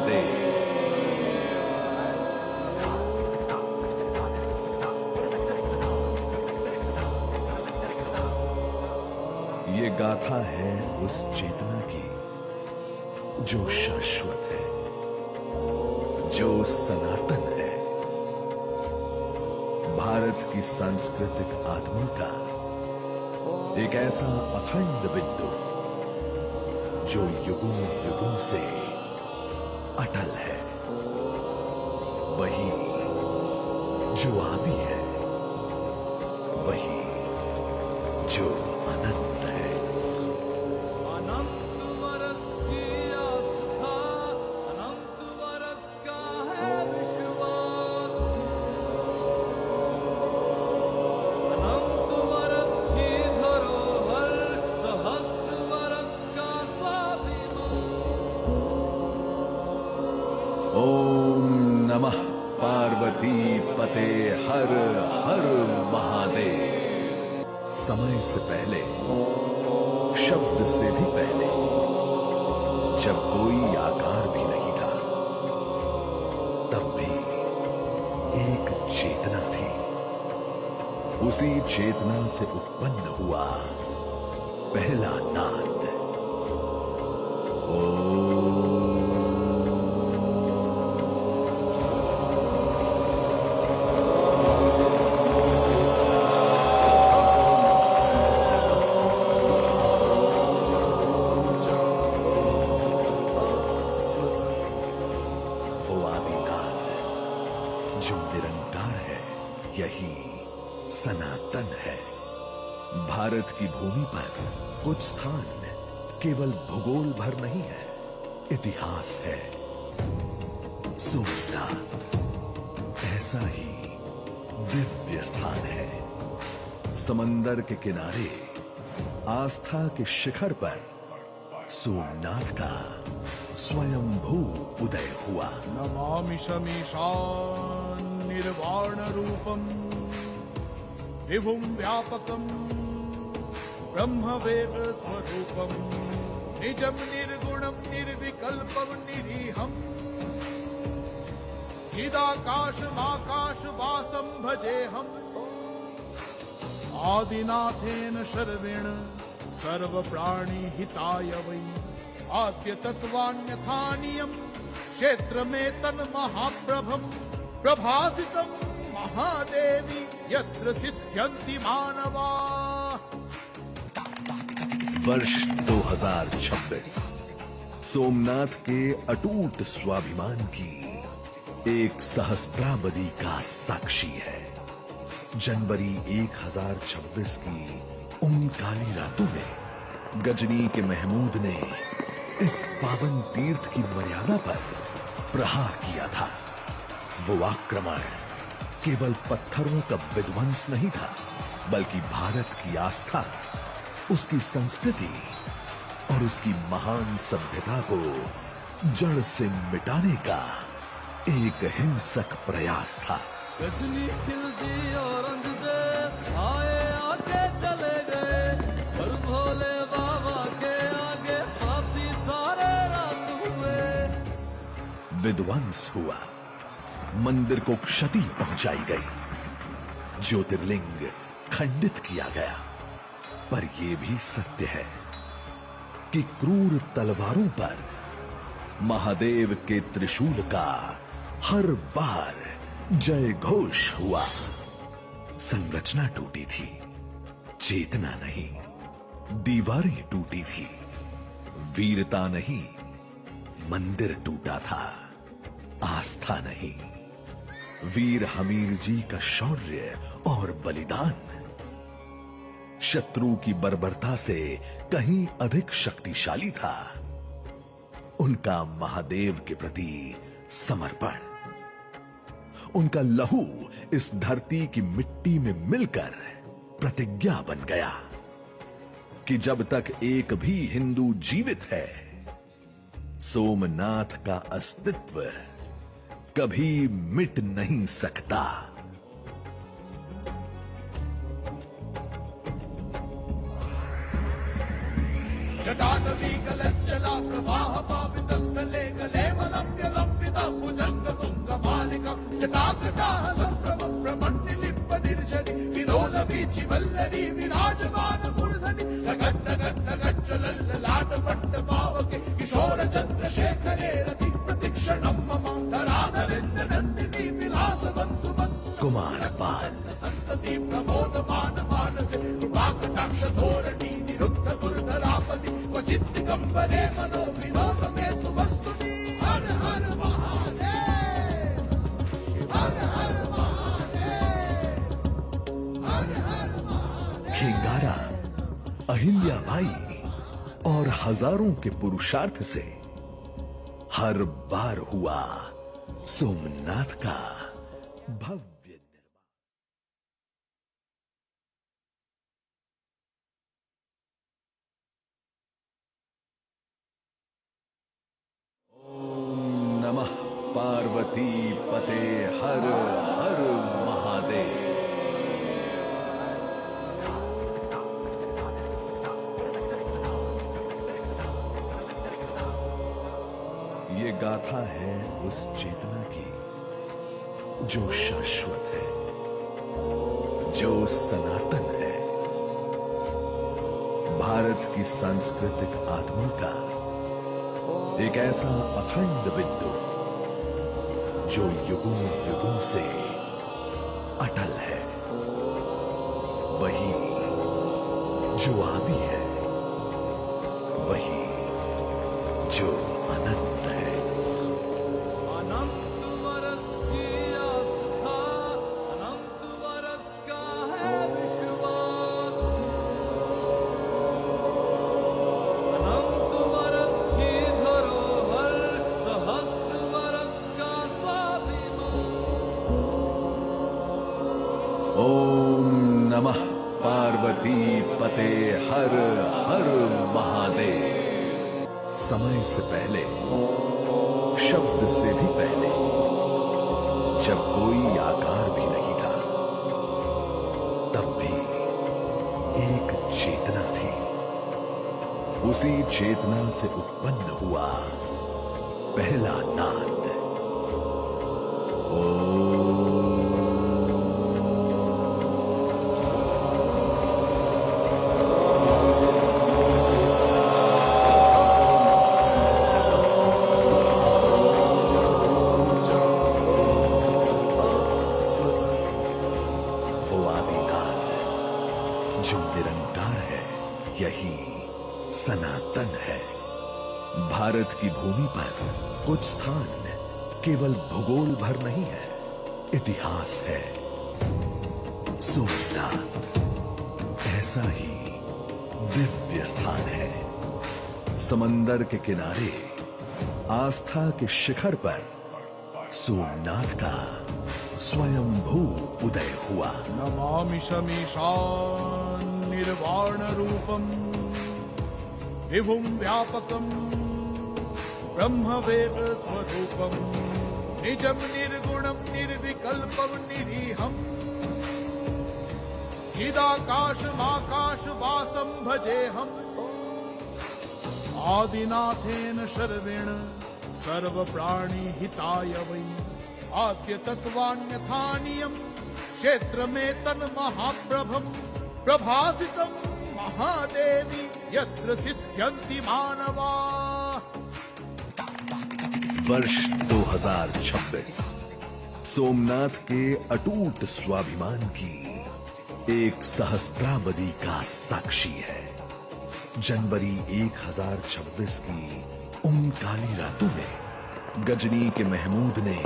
महादेव। ये गाथा है उस चेतना की जो शाश्वत है, जो सनातन है। भारत की सांस्कृतिक आत्मा का एक ऐसा अखंड बिंदु जो युगों युगों से अटल है, वही जो आदि है, वही जो अनंत है। अनंत वर्ष की आस्था, अनंत वर्ष का है विश्वास, अनंत वर्ष की धरोहर, सहस्त्र वर्ष का स्वाभिमान। ओम नमः पार्वती पते हर हर महादेव। समय से पहले, शब्द से भी पहले, जब कोई आकार भी नहीं था, तब भी एक चेतना थी। उसी चेतना से उत्पन्न हुआ पहला नाद। जो निरंकार है, यही सनातन है। भारत की भूमि पर कुछ स्थान केवल भूगोल भर नहीं है, इतिहास है। सोमनाथ ऐसा ही दिव्य स्थान है। समंदर के किनारे आस्था के शिखर पर सोमनाथ का स्वयंभू उदय हुआ। नमामि शमीशान निर्वाण रूपम विभुम व्यापकम ब्रह्मवेद स्वरूपम निजम निर्गुणम निर्विकल्पम निरीहम चिदाकाशमाकाश वासम भजेहम आदिनाथेन शर्वेण सर्व प्राणी हिताय वै आद्य तत्वान्यथानियम क्षेत्र में तन महाप्रभम प्रभासितम महादेवी यत्र सिद्ध्यन्ति मानवा। वर्ष 2026 सोमनाथ के अटूट स्वाभिमान की एक सहस्त्राब्दी का साक्षी है। जनवरी 1026 की उन काली रातों में गजनी के महमूद ने इस पावन तीर्थ की मर्यादा पर प्रहार किया था। वो आक्रमण केवल पत्थरों का विध्वंस नहीं था, बल्कि भारत की आस्था, उसकी संस्कृति और उसकी महान सभ्यता को जड़ से मिटाने का एक हिंसक प्रयास था। गजनी खिलती औरंगजेब आए आके चले गए, पर भोले बाबा के आगे पापी सारे रात हुए। विध्वंस हुआ, मंदिर को क्षति पहुंचाई गई, ज्योतिर्लिंग खंडित किया गया। पर यह भी सत्य है कि क्रूर तलवारों पर महादेव के त्रिशूल का हर बार जय घोष हुआ। संरचना टूटी थी, चेतना नहीं। दीवारें टूटी थी, वीरता नहीं। मंदिर टूटा था, आस्था नहीं। वीर हमीर जी का शौर्य और बलिदान शत्रु की बर्बरता से कहीं अधिक शक्तिशाली था। उनका महादेव के प्रति समर्पण, उनका लहू इस धरती की मिट्टी में मिलकर प्रतिज्ञा बन गया कि जब तक एक भी हिंदू जीवित है, सोमनाथ का अस्तित्व कभी मिट नहीं सकता। जटानदी गलज्जला प्रवाह पावितस्थले गले वलम्ब्य विराजिता भुजंग तुंग मालिका जटाकटा संभ्रम ब्रह्मण्यलिप्प निर्जरी विलोल वीचि वल्लरी विराजमान मूर्धनि गद्द गद्द गज्जल लाट पट्ट पावके किशोर चंद्रशेखरे रति प्रतीक्षणम मम धराधरेन्द्र नंदिनी विलास बंधु बंधु कुमार पाल संतति प्रबोधमान मानसे कृपाकटाक्ष धोरणी निरुद्ध दुर्धरापति क्वचित् दिगंबरे मनो विनोद में तु वस्तुनि हर हर महादेव हर हर महादेव हर हर महादेव। खिंगारा अहिल्याबाई और हजारों के पुरुषार्थ से हर बार हुआ सोमनाथ का भव्य निर्माण। ओम नमः पार्वती पते हर हर महादेव। ये गाथा है उस चेतना की जो शाश्वत है, जो सनातन है। भारत की सांस्कृतिक आत्मा का एक ऐसा अखंड बिंदु जो युगों युगों से अटल है, वही जो आदि है, वही जो अनंत है। अनंत वर्ष की आस्था, अनंत वर्ष का है विश्वास, अनंत वर्ष की धरोहर, सहस्त्र वर्ष का स्वाभिमान। ओम नमः पार्वती पते हर हर महादेव। समय से पहले, शब्द से भी पहले, जब कोई आकार भी नहीं था, तब भी एक चेतना थी। उसी चेतना से उत्पन्न हुआ पहला नाद। जो निरंकार है, यही सनातन है। भारत की भूमि पर कुछ स्थान केवल भूगोल भर नहीं है, इतिहास है। सोमनाथ ऐसा ही दिव्य स्थान है। समंदर के किनारे आस्था के शिखर पर सोमनाथ का स्वयंभू उदय हुआ। नमामि शमीशान निर्वाण रूपम विभुम व्यापकम ब्रह्म वेद स्वरूपम निजम निर्गुणम निर्विकल्पम निरीहम चिदाकाशमाकाश वासम भजेहम। आदिनाथेन शर्वेण सर्व प्राणी हिताय वै आद्य तत्वान्यथानियम क्षेत्र में तन महाप्रभम प्रभासितम महादेवी यत्र सिद्ध्यन्ति मानवा। वर्ष 2026 सोमनाथ के अटूट स्वाभिमान की एक सहस्त्राब्दी का साक्षी है। जनवरी 1026 की उन काली रातों में गजनी के महमूद ने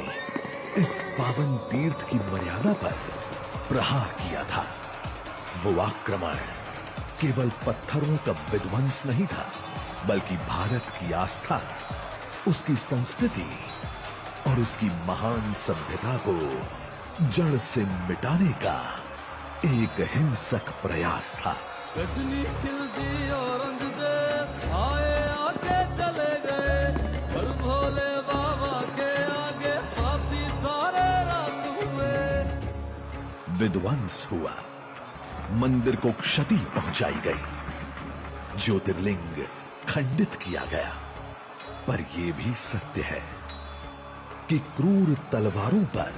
इस पावन तीर्थ की मर्यादा पर प्रहार किया था। वो आक्रमण केवल पत्थरों का विध्वंस नहीं था, बल्कि भारत की आस्था, उसकी संस्कृति और उसकी महान सभ्यता को जड़ से मिटाने का एक हिंसक प्रयास था। गजनी खिलती औरंगजेब आए आके चले गए, पर भोले बाबा के आगे पापी सारे रात हुए। विध्वंस हुआ, मंदिर को क्षति पहुंचाई गई, ज्योतिर्लिंग खंडित किया गया। पर यह भी सत्य है, कि क्रूर तलवारों पर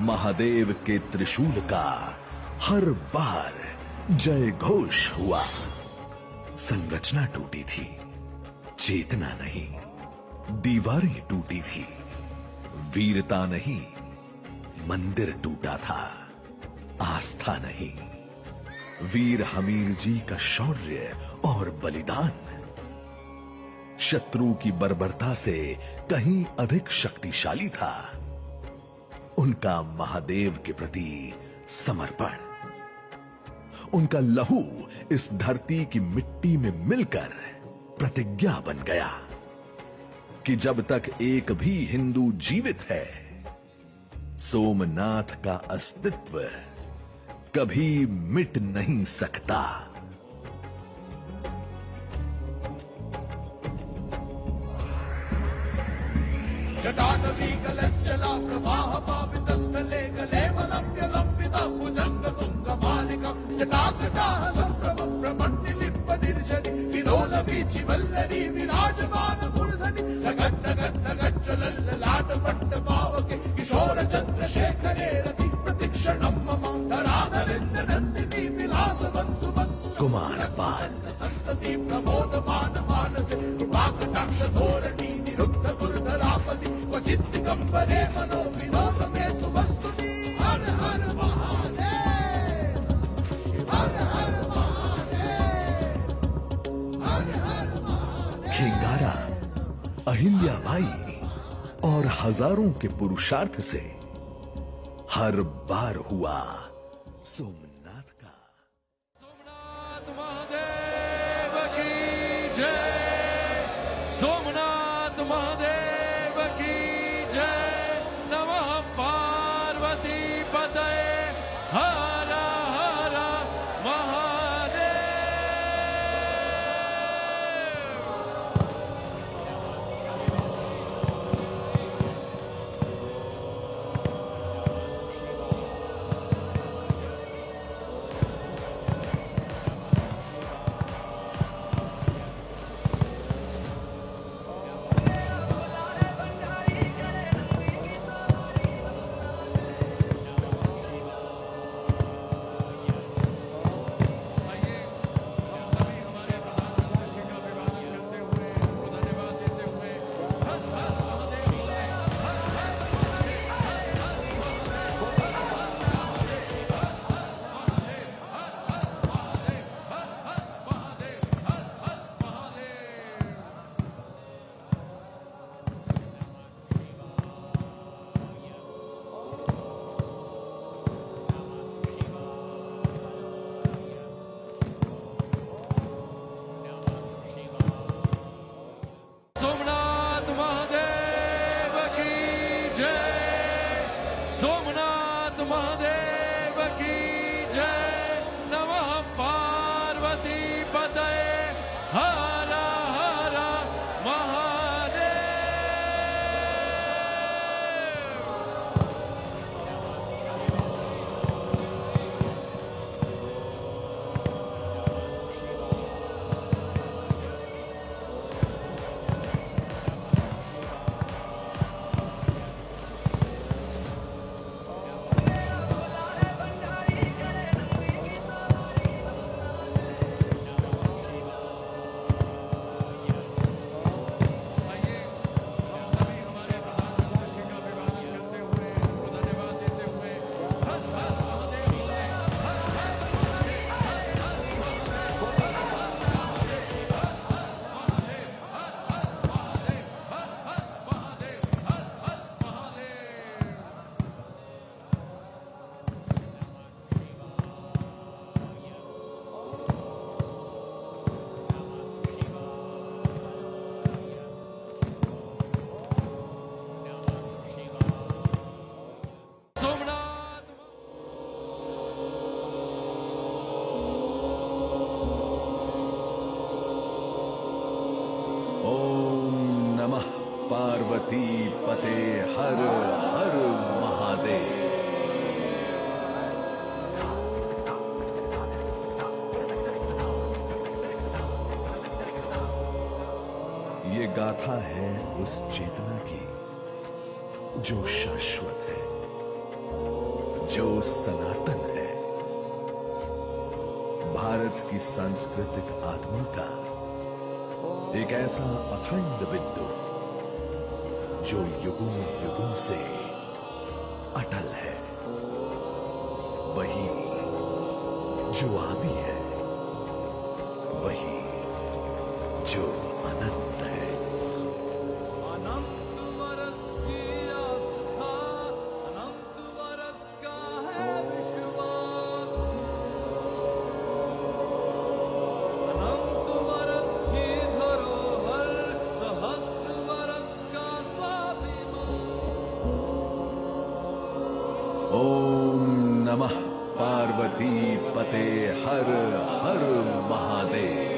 महादेव के त्रिशूल का हर बार जय घोष हुआ। संरचना टूटी थी, चेतना नहीं। दीवारें टूटी थी, वीरता नहीं। मंदिर टूटा था, आस्था नहीं। वीर हमीर जी का शौर्य और बलिदान शत्रु की बर्बरता से कहीं अधिक शक्तिशाली था। उनका महादेव के प्रति समर्पण, उनका लहू इस धरती की मिट्टी में मिलकर प्रतिज्ञा बन गया कि जब तक एक भी हिंदू जीवित है, सोमनाथ का अस्तित्व कभी मिट नहीं सकता। जटाटवी गलज्जला प्रवाह पावितस्थले कलेवलम्ब्य लम्बिता भुजंग तुंग मालिका जटाजटाः संभ्रम ब्रह्मण्यलिम्ब निर्जरी विलोल वीचि वल्लरी विराजमान मूर्धनि गद्गज्जलल्ललाट पट्ट पावके किशोर चंद्रशेखरे रति प्रतिक्षणं मम धराधरेन्द्र नंदिनी विलास बंधु बंधु कुमार पाल संतति प्रमोदमान मानसे कृपाकटाक्ष धोरणी निरुद्ध दुर्धरापति क्वचित् दिगंबरे मनो विनोद में तु वस्तुनि हर हर महादेव हर हर महादेव हर हर महादेव। खिंगारा, अहिल्याबाई और हजारों के पुरुषार्थ से हर बार हुआ सोमनाथ का। सोमनाथ महादेव की जय। सोमनाथ महादेव की जय। नमः पार्वती पतये हर हर महादेव। सोमनाथ महादेव की जय। सोमनाथ महादेव की जय। नमः पार्वती पतये हर हर महादेव। पार्वती पते हर हर महादेव। ये गाथा है उस चेतना की जो शाश्वत है, जो सनातन है, भारत की सांस्कृतिक आत्मा का एक ऐसा अखंड बिंदु जो युगों युगों से अटल है, वही जो आदि है, वही जो अनंत है। अनंत वर्ष की आस्था, अनंत वर्ष का है विश्वास, अनंत वर्ष की धरोहर, सहस्त्र वर्ष का स्वाभिमान। ओम नमः पार्वती पते हर हर महादेव।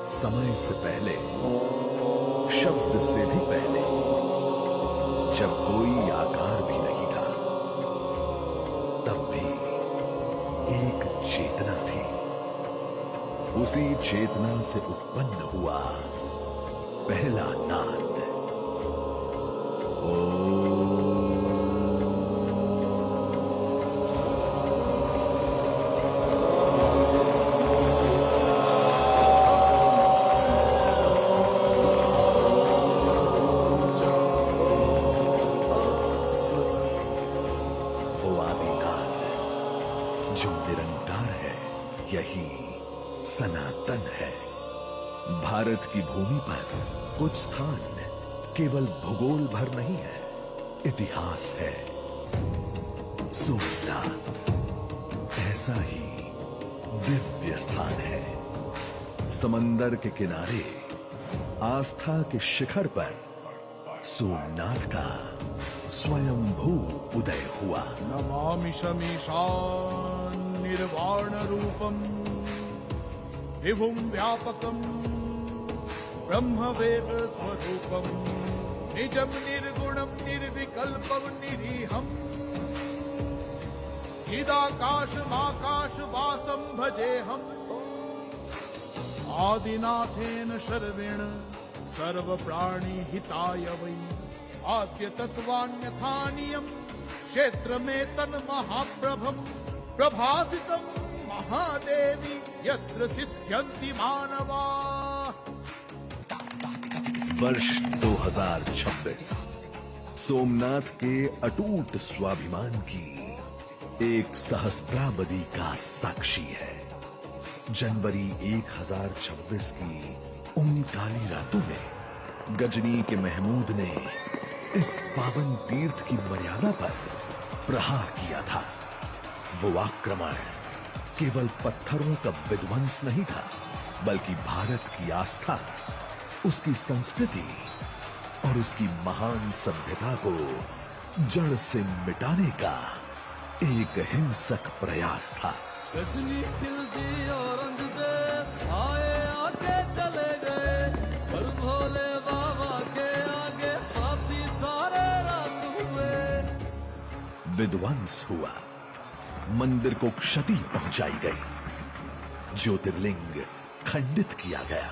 समय से पहले, शब्द से भी पहले, जब कोई आकार भी नहीं था, तब भी एक चेतना थी। उसी चेतना से उत्पन्न हुआ पहला नाद। जो निरंकार है, यही सनातन है। भारत की भूमि पर कुछ स्थान केवल भूगोल भर नहीं है, इतिहास है। सोमनाथ ऐसा ही दिव्य स्थान है। समंदर के किनारे आस्था के शिखर पर सोमनाथ का स्वयंभू उदय हुआ। नमामि शमीशान निर्वाण रूपम विभुम व्यापकम ब्रह्मवेद स्वरूपम निजम निर्गुणम निर्विकल्पम निरीहम चिदाकाशमाकाश वासम भजेहम आदिनाथेन शर्वेण सर्व प्राणी हिताय वै आद्य तत्वान्यथानियम क्षेत्र में तन महाप्रभम प्रभासितम महादेवी यत्र सिद्ध्यन्ति मानवा। वर्ष 2026 सोमनाथ के अटूट स्वाभिमान की एक सहस्त्राब्दी का साक्षी है। जनवरी 1026 की उन काली रातों में गजनी के महमूद ने इस पावन तीर्थ की मर्यादा पर प्रहार किया था। वो आक्रमण केवल पत्थरों का विध्वंस नहीं था, बल्कि भारत की आस्था, उसकी संस्कृति और उसकी महान सभ्यता को जड़ से मिटाने का एक हिंसक प्रयास था। गजनी खिलती औरंगजेब आए आके चले गए, पर भोले बाबा के आगे पापी सारे रात हुए। विध्वंस हुआ, मंदिर को क्षति पहुंचाई गई, ज्योतिर्लिंग खंडित किया गया।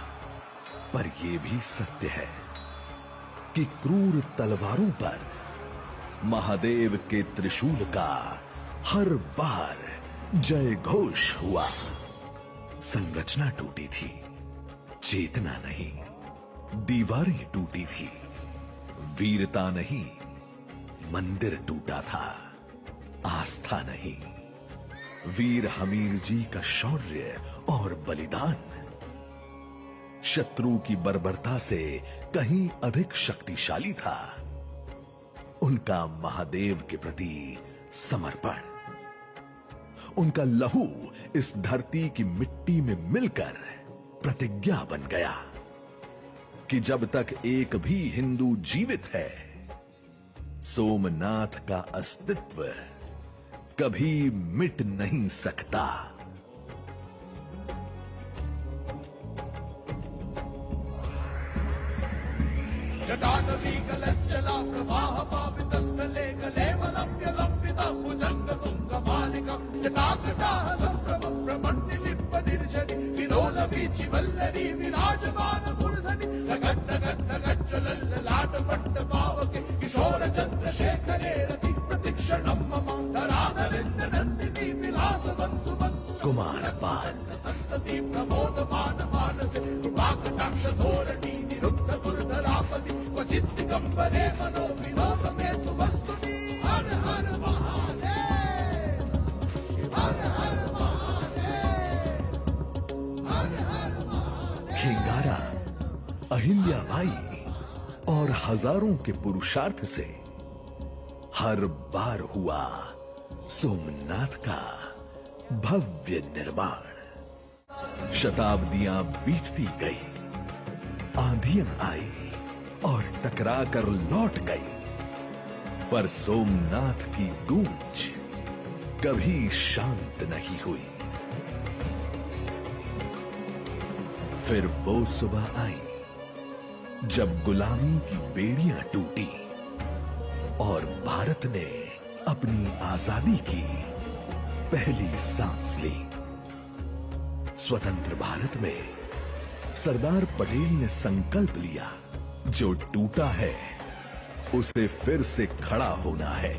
पर यह भी सत्य है कि क्रूर तलवारों पर महादेव के त्रिशूल का हर बार जय घोष हुआ। संरचना टूटी थी, चेतना नहीं। दीवारें टूटी थी, वीरता नहीं। मंदिर टूटा था, आस्था नहीं। वीर हमीर जी का शौर्य और बलिदान शत्रु की बर्बरता से कहीं अधिक शक्तिशाली था। उनका महादेव के प्रति समर्पण, उनका लहू इस धरती की मिट्टी में मिलकर प्रतिज्ञा बन गया कि जब तक एक भी हिंदू जीवित है, सोमनाथ का अस्तित्व कभी मिट नहीं सकता। जटाटवी गलज्जला प्रवाह पावितस्थले कलेवलम्ब्य लम्बिता भुजंग तुंग मालिका जटाकटाः संभ्रम ब्रह्मण्य लिप्प निर्जरी विलोल वीचि वल्लरी विराजमान मूर्धनि गद्द गज्ज्वलल्ल लाट पट्ट पावके किशोर चन्द्रशेखरे रति प्रतिक्षणं मम धराधरेन्द्र नन्दिनी विलास बन्धु बन्धु कुमार पाल, संतति प्रमोदमान मानसे कृपाकटाक्ष धोरणी निरुद्ध दुर्धरापदि क्वचित् दिगम्बरे मनो विनोद मे तु वस्तुनि हर हर महादेव हर हर महादेव हर हर महादेव। खिंगारा, अहिल्याबाई और हजारों के पुरुषार्थ से हर बार हुआ सोमनाथ का भव्य निर्माण। शताब्दियां बीतती गई, आंधियां आई और टकरा कर लौट गई, पर सोमनाथ की गूंज कभी शांत नहीं हुई। फिर वो सुबह आई जब गुलामी की बेड़ियां टूटी और भारत ने अपनी आजादी की पहली सांस ली। स्वतंत्र भारत में सरदार पटेल ने संकल्प लिया, जो टूटा है उसे फिर से खड़ा होना है।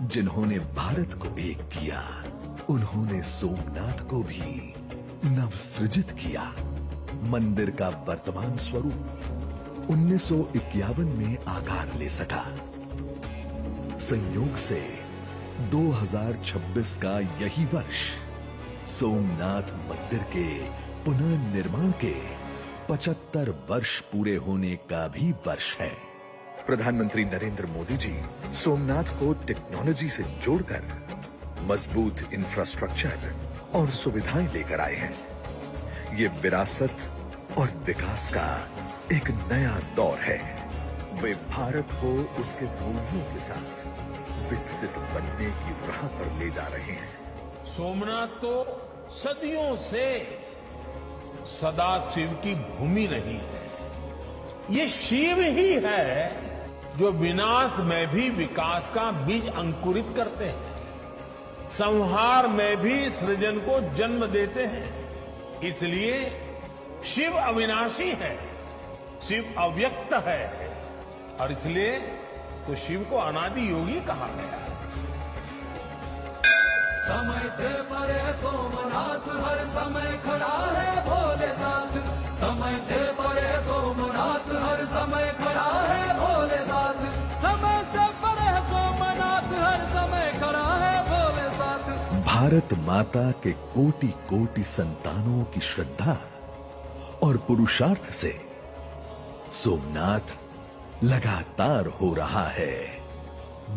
जिन्होंने भारत को एक किया, उन्होंने सोमनाथ को भी नवसृजित किया। मंदिर का वर्तमान स्वरूप 1951 में आकार ले सका। संयोग से 2026 का यही वर्ष सोमनाथ मंदिर के पुनर्निर्माण के 75 वर्ष पूरे होने का भी वर्ष है। प्रधानमंत्री नरेंद्र मोदी जी सोमनाथ को टेक्नोलॉजी से जोड़कर मजबूत इंफ्रास्ट्रक्चर और सुविधाएं लेकर आए हैं। ये विरासत और विकास का एक नया दौर है। वे भारत को उसके मूल्यों के साथ विकसित बनने की राह पर ले जा रहे हैं। सोमनाथ तो सदियों से सदाशिव की भूमि रही है। ये शिव ही है जो विनाश में भी विकास का बीज अंकुरित करते हैं, संहार में भी सृजन को जन्म देते हैं। इसलिए शिव अविनाशी है, शिव अव्यक्त है, और इसलिए तो शिव को अनादि योगी कहा गया। समय से परे सोमनाथ हर समय खड़ा है भोले साथ। समय से परे सोमनाथ हर समय खड़ा है भोले साथ। समय से परे सोमनाथ हर समय खड़ा है भोले साथ। भारत माता के कोटि कोटि संतानों की श्रद्धा और पुरुषार्थ से सोमनाथ लगातार हो रहा है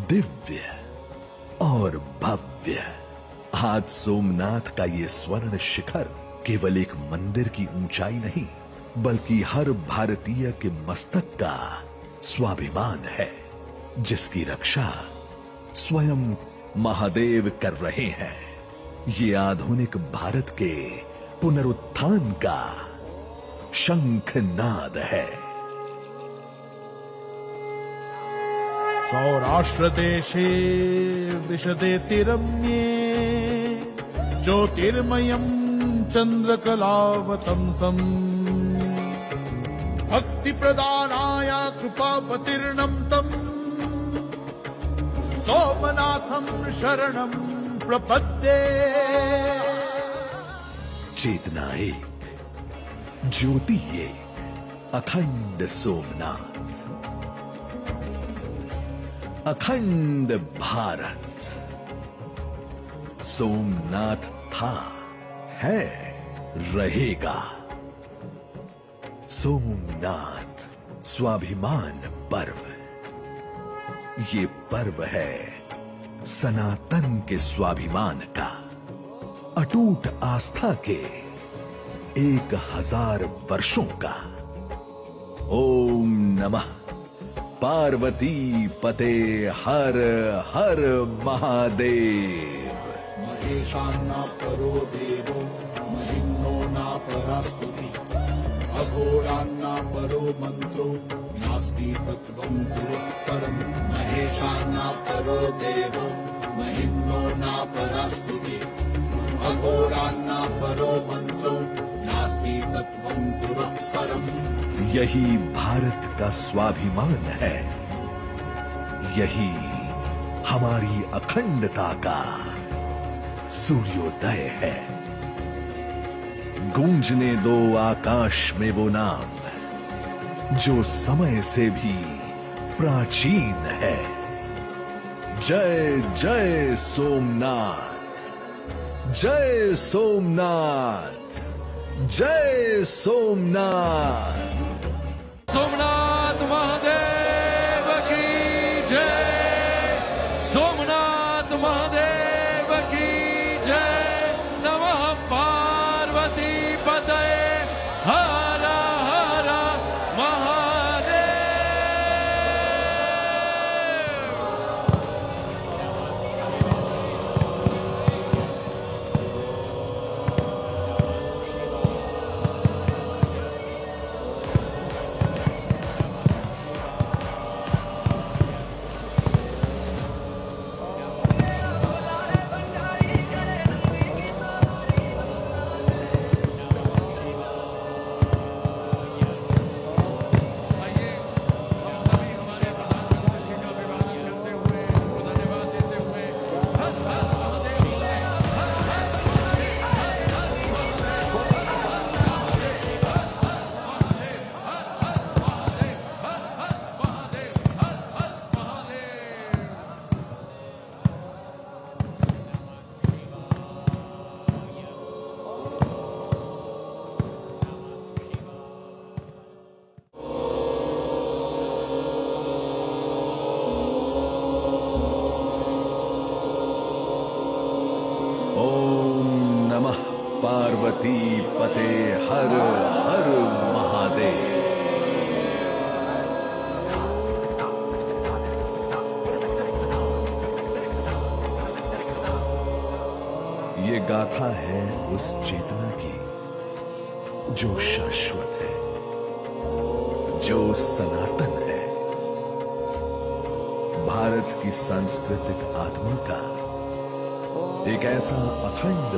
दिव्य और भव्य। आज सोमनाथ का ये स्वर्ण शिखर केवल एक मंदिर की ऊंचाई नहीं, बल्कि हर भारतीय के मस्तक का स्वाभिमान है, जिसकी रक्षा स्वयं महादेव कर रहे हैं। ये आधुनिक भारत के पुनरुत्थान का शंखनाद है। सौराष्ट्र देशे विशदेति रम्ये ज्योतिर्मयम् चन्द्रकलावतंसम् भक्ति प्रदानाय कृपापतिर्नं तम् सोमनाथं शरणं प्रपद्ये। चेतना एक, ज्योति एक, अखंड सोमनाथ, अखंड भारत। सोमनाथ था, है, रहेगा। सोमनाथ स्वाभिमान पर्व। ये पर्व है सनातन के स्वाभिमान का, अटूट आस्था के 1000 वर्षों का। ओम नमः पार्वती पते हर हर महादेव। महेशान्ना परो देवो महिम्नो ना परास्तुति अघोरान्ना परो मंत्रो नास्ति तत्त्वं गुरुत्तरम्। महेशान्ना परो देवो महिम्नो ना परास्तुति अघोरान्ना परो मंत्रो नास्ति तत्त्वं गुरुत्तरम्। यही भारत का स्वाभिमान है, यही हमारी अखंडता का सूर्योदय है। गूंजने दो आकाश में वो नाम जो समय से भी प्राचीन है। जय जय सोमनाथ, जय सोमनाथ, जय सोमनाथ। सोमनाथ महादेव की जय, सोमनाथ महादेव की जय। नमः पार्वती पतये हर हर महादेव। आइए हम सभी हमारे प्रधानमंत्री श्री का अभिवादन करते हुए उनको धन्यवाद देते हुए हर हर महादेव बोलते हैं। हर हर महादेव, हर हर महादेव, हर हर महादेव, हर हर महादेव, हर हर महादेव, हर हर महादेव, हर हर महादेव। ओम नमः पार्वती पते हर हर महादेव। ये गाथा है उस चेतना की जो शाश्वत है, जो सनातन है। भारत की सांस्कृतिक आत्मा का एक ऐसा अखंड